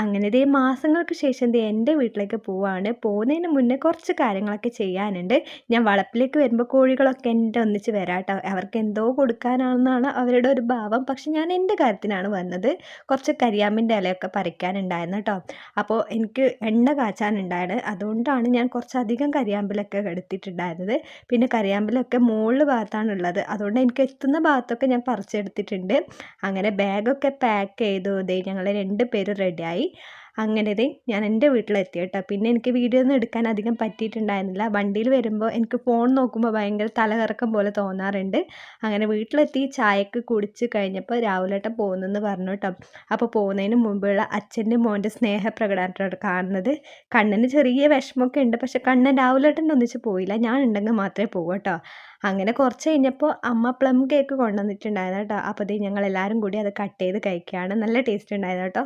അങ്ങനെ ദേ മാസങ്ങൾക്ക് ശേഷം ദേ എൻ്റെ വീട്ടിലേക്ക് പോവാണ്. പോകുന്നതിന് മുന്നേ കുറച്ച് കാര്യങ്ങളൊക്കെ ചെയ്യാനുണ്ട്. ഞാൻ വളപ്പിലേക്ക് വരുമ്പോൾ കോഴികളൊക്കെ എൻ്റെ ഒന്നിച്ച് വരാട്ടോ. അവർക്ക് എന്തോ കൊടുക്കാനാണെന്നാണ് അവരുടെ ഒരു ഭാവം. പക്ഷെ ഞാൻ എൻ്റെ കാര്യത്തിനാണ് വന്നത്. കുറച്ച് കരിയാമ്പിൻ്റെ ഇലയൊക്കെ പറിക്കാനുണ്ടായിരുന്നു ട്ടോ. അപ്പോൾ എനിക്ക് എണ്ണ കാച്ചാനുണ്ടായിരുന്നു. അതുകൊണ്ടാണ് ഞാൻ കുറച്ചധികം കരിയാമ്പിലൊക്കെ എടുത്തിട്ടുണ്ടായിരുന്നത്. പിന്നെ കരിയാമ്പിലൊക്കെ മുകളിൽ ഭാഗത്താണുള്ളത്. അതുകൊണ്ട് എനിക്ക് എത്തുന്ന ഭാഗത്തൊക്കെ ഞാൻ പറിച്ചെടുത്തിട്ടുണ്ട്. അങ്ങനെ ബാഗൊക്കെ പാക്ക് ചെയ്തു. ദേ ഞങ്ങൾ 2 പേരും റെഡിയായി. അങ്ങനെ ദേ ഞാൻ എൻ്റെ വീട്ടിലെത്തി കേട്ടോ. പിന്നെ എനിക്ക് വീഡിയോ ഒന്നും എടുക്കാൻ അധികം പറ്റിയിട്ടുണ്ടായിരുന്നില്ല. വണ്ടിയിൽ വരുമ്പോൾ എനിക്ക് ഫോൺ നോക്കുമ്പോൾ ഭയങ്കര തലകറക്കം പോലെ തോന്നാറുണ്ട്. അങ്ങനെ വീട്ടിലെത്തി ചായയൊക്കെ കുടിച്ച് കഴിഞ്ഞപ്പോൾ രാഹുലേട്ടൻ പോകുന്നെന്ന് പറഞ്ഞു കേട്ടോ. അപ്പോൾ പോകുന്നതിന് മുമ്പുള്ള അച്ഛൻ്റെ മോൻ്റെ സ്നേഹപ്രകടനമാണ് കാണുന്നത്. കണ്ണന് ചെറിയ വിഷമമൊക്കെ ഉണ്ട്. പക്ഷെ കണ്ണൻ രാഹുലേട്ടൻ്റെ ഒന്നിച്ച് പോയില്ല. ഞാൻ ഉണ്ടെങ്കിൽ മാത്രമേ പോകൂ കേട്ടോ. അങ്ങനെ കുറച്ച് കഴിഞ്ഞപ്പോൾ അമ്മ പ്ലം കേക്ക് കൊണ്ടുവന്നിട്ടുണ്ടായിരുന്നു കേട്ടോ. അപ്പോൾ ദേ ഞങ്ങളെല്ലാവരും കൂടി അത് കട്ട് ചെയ്ത് കഴിക്കുകയാണ്. നല്ല ടേസ്റ്റ് ഉണ്ടായിരുന്നു കേട്ടോ.